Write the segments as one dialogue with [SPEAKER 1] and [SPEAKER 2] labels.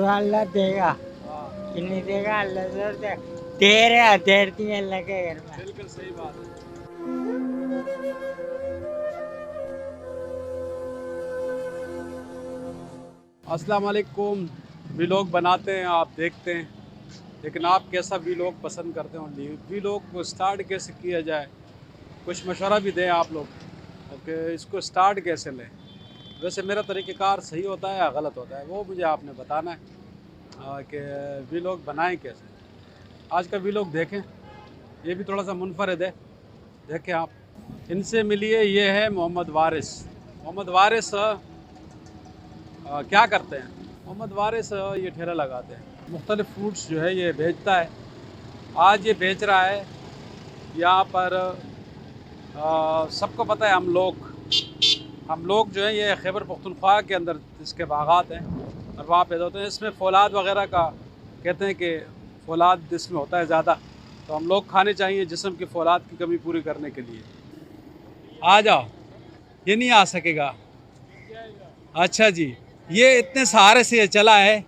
[SPEAKER 1] अल्लाह देगा कि नहीं देगा, अल्लाह जरूर देगा। देर है, देर नहीं अल्लाह के घर में।
[SPEAKER 2] बिल्कुल सही बात है। अस्सलाम वालेकुम। व्लॉग बनाते हैं, आप देखते हैं, लेकिन आप कैसा व्लॉग पसंद करते हो? व्लॉग को स्टार्ट कैसे किया जाए, कुछ मशवरा भी दें आप लोग कि इसको स्टार्ट कैसे लें। वैसे मेरा तरीक़ेकार सही होता है या गलत होता है, वो मुझे आपने बताना है कि व्लॉग बनाएं कैसे। आज का व्लॉग देखें, ये भी थोड़ा सा मुनफरद है, देखें आप। इनसे मिलिए, ये है मोहम्मद वारिस। मोहम्मद वारिस क्या करते हैं? मोहम्मद वारिस ये ठेला लगाते हैं, मुख्तलिफ़ फ्रूट्स जो है ये बेचता है। आज ये बेच रहा है यहाँ पर। सबको पता है, हम लोग जो है ये खैबर पख्तूनख्वा के अंदर इसके बागात हैं और वहाँ पैदा होते हैं। इसमें फौलाद वगैरह का कहते हैं कि फौलाद इसमें होता है ज़्यादा, तो हम लोग खाने चाहिए जिस्म की फौलाद की कमी पूरी करने के लिए। आ जाओ, ये नहीं आ सकेगा। अच्छा जी, ये इतने सहारे से ये चला है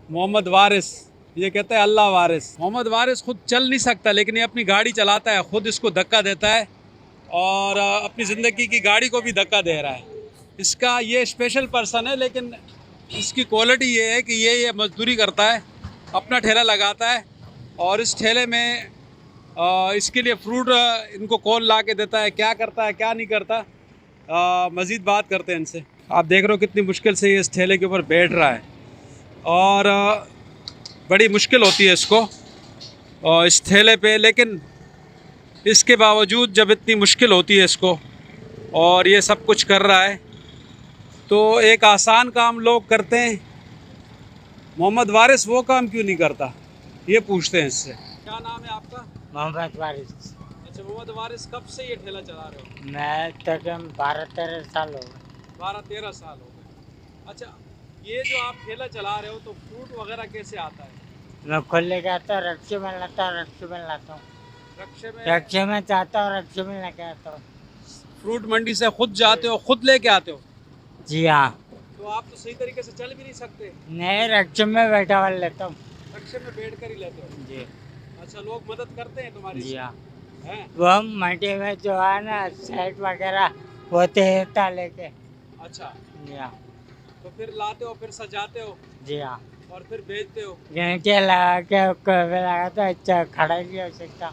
[SPEAKER 2] मोहम्मद वारिस। ये कहता है अल्लाह वारिस। मोहम्मद वारिस खुद चल नहीं सकता, लेकिन ये अपनी गाड़ी चलाता है, खुद इसको धक्का देता है और अपनी ज़िंदगी की गाड़ी को भी धक्का दे रहा है। इसका ये स्पेशल पर्सन है, लेकिन इसकी क्वालिटी ये है कि ये मजदूरी करता है, अपना ठेला लगाता है और इस ठेले में इसके लिए फ्रूट इनको कौन ला के देता है, क्या करता है क्या नहीं करता। मज़ीद बात करते हैं इनसे। आप देख रहे हो कितनी मुश्किल से ये इस ठेले के ऊपर बैठ रहा है और बड़ी मुश्किल होती है इसको इस ठेले पे, लेकिन इसके बावजूद जब इतनी मुश्किल होती है इसको और ये सब कुछ कर रहा है, तो एक आसान काम लोग करते हैं, मोहम्मद वारिस वो काम क्यों नहीं करता, ये पूछते हैं इससे। क्या नाम है आपका?
[SPEAKER 1] मोहम्मद वारिस।
[SPEAKER 2] अच्छा, मोहम्मद वारिस कब से ये ठेला चला रहे हो?
[SPEAKER 1] मैं तकरीबन 12-13 साल हो गए।
[SPEAKER 2] 12-13 साल हो गए। अच्छा, ये जो आप ठेला चला रहे हो तो फ्रूट वगैरह कैसे आता है?
[SPEAKER 1] मैं खुद लेके आता हूँ, रक्शे में लाता हूँ, रक्शे में लाता हूँ, रक्शे में जाता हूँ, रक्शे में लेके आता हूँ।
[SPEAKER 2] फ्रूट मंडी से खुद जाते हो, खुद लेके आते हो?
[SPEAKER 1] जी हाँ।
[SPEAKER 2] तो आप तो सही तरीके से चल भी नहीं सकते।
[SPEAKER 1] नहीं, रक्शे में बैठा हुआ लेता हूँ।
[SPEAKER 2] रक्शे में बैठ कर ही लेते हो?
[SPEAKER 1] जी।
[SPEAKER 2] अच्छा, लोग मदद करते हैं तुम्हारी?
[SPEAKER 1] जी हाँ।
[SPEAKER 2] हैं?
[SPEAKER 1] वो मंडी में जो है ना साइड वगैरह होते हैं लेके।
[SPEAKER 2] अच्छा।
[SPEAKER 1] जी हाँ।
[SPEAKER 2] तो फिर लाते हो, फिर सजाते हो?
[SPEAKER 1] जी हाँ।
[SPEAKER 2] और फिर बेचते हो?
[SPEAKER 1] घंटे लगा के लगा तो अच्छा खड़ा नहीं हो सकता।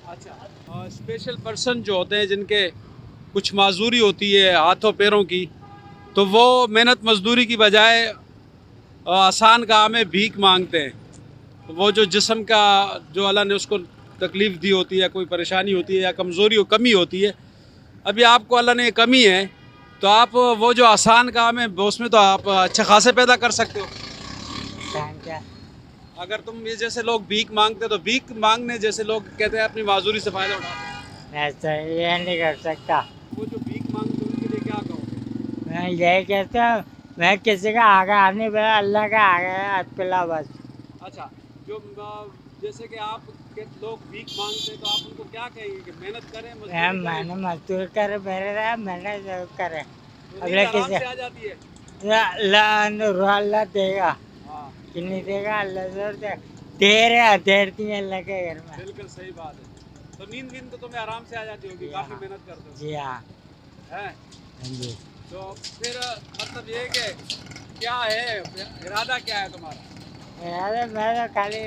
[SPEAKER 2] अच्छा, स्पेशल पर्सन जो होते हैं जिनके कुछ माजूरी होती है हाथों पैरों की, तो वो मेहनत मजदूरी की बजाय आसान काम में भीख मांगते हैं। तो वो जो जिस्म का जो अल्लाह ने उसको तकलीफ़ दी होती है, कोई परेशानी होती है या कमज़ोरी हो, कमी होती है, अभी आपको अल्लाह ने कमी है, तो आप वो जो आसान काम है उसमें तो आप अच्छा खासे पैदा कर सकते हो।
[SPEAKER 1] क्या?
[SPEAKER 2] अगर तुम ये जैसे लोग भीख मांगते तो भीख मांगने जैसे लोग कहते हैं अपनी माजूरी से फ़ायदा उठाते हैं।
[SPEAKER 1] ऐसा ये नहीं कर सकता।
[SPEAKER 2] वो जो भीख मांगते उनके लिए क्या कहोगे?
[SPEAKER 1] मैं यही कहता हूँ, मैं किसी का आगे आने वाला, अल्लाह का आगे हाथ पिला बस।
[SPEAKER 2] अच्छा, जो जैसे कि आप लोग भीख मांगते हैं तो आप उनको क्या कहेंगे कि मेहनत करें,
[SPEAKER 1] मैंने मजदूर करे, मेरे मेहनत जरूर करे।
[SPEAKER 2] तो
[SPEAKER 1] अगले
[SPEAKER 2] आराम
[SPEAKER 1] किसी
[SPEAKER 2] से आ जाती है?
[SPEAKER 1] अल्लाह देगा
[SPEAKER 2] हाँ,
[SPEAKER 1] कि नहीं देगा, अल्लाह जरूर देगा। देर है, देर नहीं अल्लाह के घर में।
[SPEAKER 2] बिल्कुल सही बात है। तो नींद तो तुम्हें आराम से आ जाती होगी, काफ़ी मेहनत करते हो?
[SPEAKER 1] जी हाँ।
[SPEAKER 2] हैं?
[SPEAKER 1] जी।
[SPEAKER 2] तो फिर मतलब ये कि क्या है इरादा, क्या है तुम्हारा?
[SPEAKER 1] अरे मैं तो खाली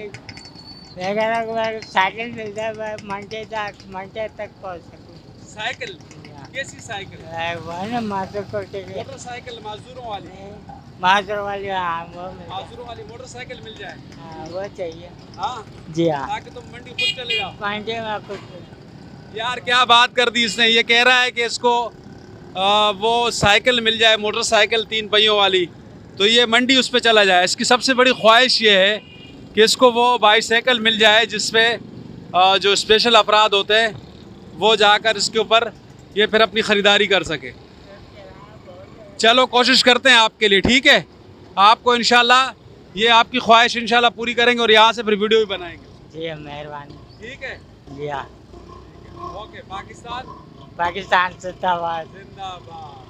[SPEAKER 1] मैं कह रहा हूँ साइकिल मिल जाए, मैं मंडे तक पहुँच सकूँ।
[SPEAKER 2] साइकिल? कैसी साइकिल?
[SPEAKER 1] वो ना माजूर को
[SPEAKER 2] मोटरसाइकिल माजूरों वाली?
[SPEAKER 1] माजूर वाली, हाँ वो मिल जाए।
[SPEAKER 2] माजूरों वाली मोटरसाइकिल मिल जाए?
[SPEAKER 1] हाँ वो चाहिए।
[SPEAKER 2] हाँ
[SPEAKER 1] जी हाँ।
[SPEAKER 2] ताकि तुम मंडी खुद चले जाओ।
[SPEAKER 1] मंडे में कुछ
[SPEAKER 2] यार क्या बात कर दी इसने। ये कह रहा है कि इसको वो साइकिल मिल जाए, मोटरसाइकिल 3 पहियों वाली, तो ये मंडी उस पर चला जाए। इसकी सबसे बड़ी ख्वाहिश ये है कि इसको वो बाईसाइकिल मिल जाए जिसपे जो स्पेशल अफराद होते हैं वो जाकर इसके ऊपर ये फिर अपनी ख़रीदारी कर सके। चलो कोशिश करते हैं आपके लिए, ठीक है? आपको इंशाल्लाह ये आपकी ख्वाहिश इंशाल्लाह पूरी करेंगे और यहाँ से फिर वीडियो भी बनाएंगे।
[SPEAKER 1] जी मेहरबानी।
[SPEAKER 2] ठीक है?
[SPEAKER 1] जी हाँ।
[SPEAKER 2] ओके, पाकिस्तान
[SPEAKER 1] पाकिस्तान जिंदाबाद।
[SPEAKER 2] जिंदाबाद।